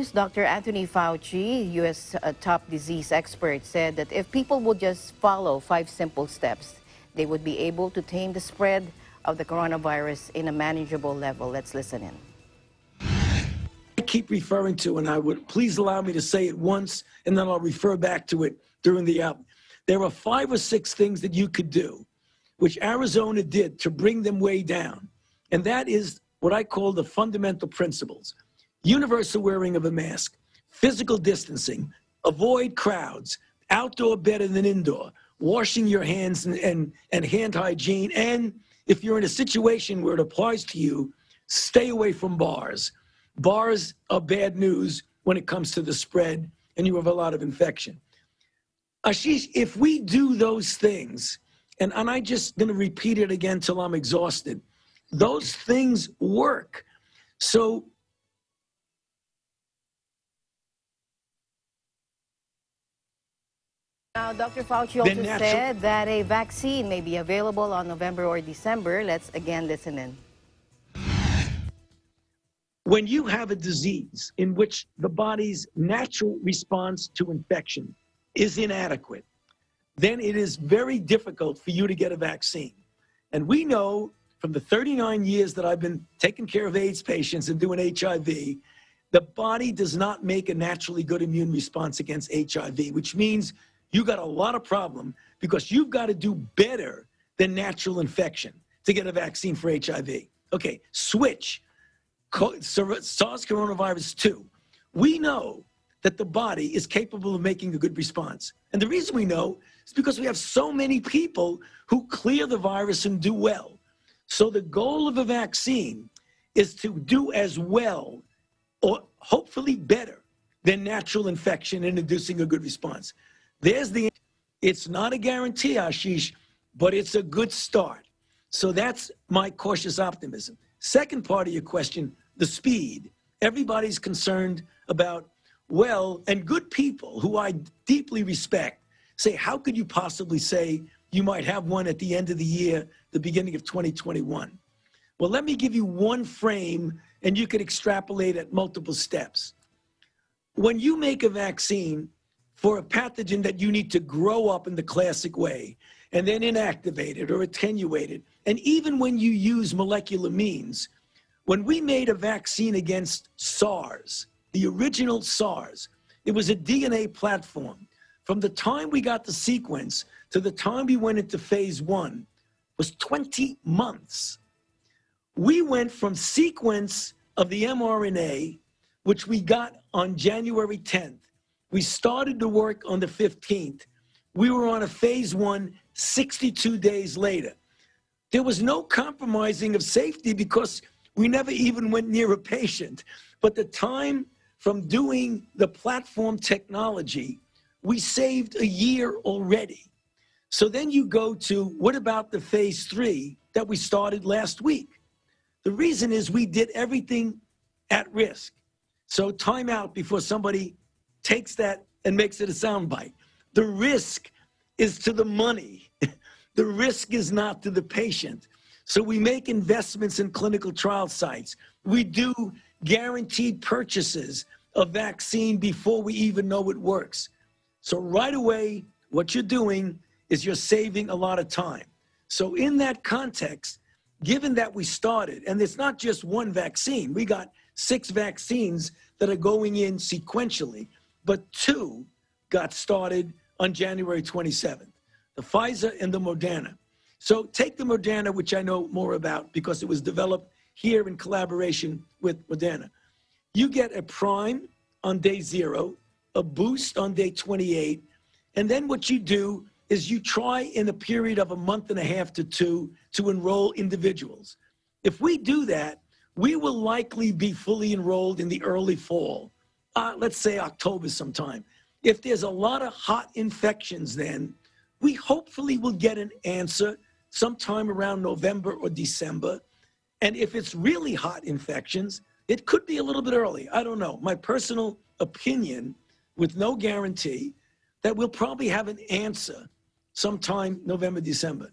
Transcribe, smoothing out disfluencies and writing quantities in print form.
news, Dr. Anthony Fauci, U.S. Top disease expert, said that if people would just follow 5 simple steps, they would be able to tame the spread of the coronavirus in a manageable level. Let's listen in. I keep referring to, and I would please allow me to say it once, and then I'll refer back to it during the hour. There are 5 or 6 things that you could do, which Arizona did to bring them way down. And that is what I call the fundamental principles. Universal wearing of a mask, physical distancing, avoid crowds, outdoor better than indoor, washing your hands and hand hygiene. And if you're in a situation where it applies to you, stay away from bars. Bars are bad news when it comes to the spread, and you have a lot of infection. Ashish, if we do those things, and I'm just going to repeat it again till I'm exhausted, those things work. So now, Dr. Fauci also said that a vaccine may be available on November or December. Let's again listen in. When you have a disease in which the body's natural response to infection is inadequate, then it is very difficult for you to get a vaccine. And we know from the 39 years that I've been taking care of AIDS patients and doing HIV, the body does not make a naturally good immune response against HIV, which means you got a lot of problem because you've got to do better than natural infection to get a vaccine for HIV. Okay, switch. SARS coronavirus 2. We know that the body is capable of making a good response. And the reason we know is because we have so many people who clear the virus and do well. So the goal of a vaccine is to do as well, or hopefully better, than natural infection in inducing a good response. It's not a guarantee, Ashish, but it's a good start. So that's my cautious optimism. Second part of your question, the speed. Everybody's concerned about, well, and good people who I deeply respect say, how could you possibly say you might have one at the end of the year, the beginning of 2021? Well, let me give you one frame, and you can extrapolate at multiple steps. When you make a vaccine for a pathogen that you need to grow up in the classic way, and then inactivate it or attenuate it, and even when you use molecular means, when we made a vaccine against SARS, the original SARS, it was a DNA platform. From the time we got the sequence to the time we went into phase 1 was 20 months. We went from sequence of the mRNA, which we got on January 10th. We started to work on the 15th. We were on a phase 1 62 days later. There was no compromising of safety because we never even went near a patient. But the time from doing the platform technology, we saved a year already. So then you go to, what about the phase 3 that we started last week? The reason is we did everything at risk. So time out before somebody takes that and makes it a soundbite. The risk is to the money. The risk is not to the patient. So we make investments in clinical trial sites. We do guaranteed purchases of vaccine before we even know it works. So right away, what you're doing is you're saving a lot of time. So in that context, given that we started, and it's not just one vaccine, we got 6 vaccines that are going in sequentially, but 2 got started on January 27th, the Pfizer and the Moderna. So take the Moderna, which I know more about because it was developed here in collaboration with Moderna. You get a prime on day 0, a boost on day 28, and then what you do is you try in a period of a month and a half to 2 to enroll individuals. If we do that, we will likely be fully enrolled in the early fall, let's say October sometime. If there's a lot of hot infections then, we hopefully will get an answer sometime around November or December. And if it's really hot infections, it could be a little bit early. I don't know. My personal opinion, with no guarantee, that we'll probably have an answer sometime November, December.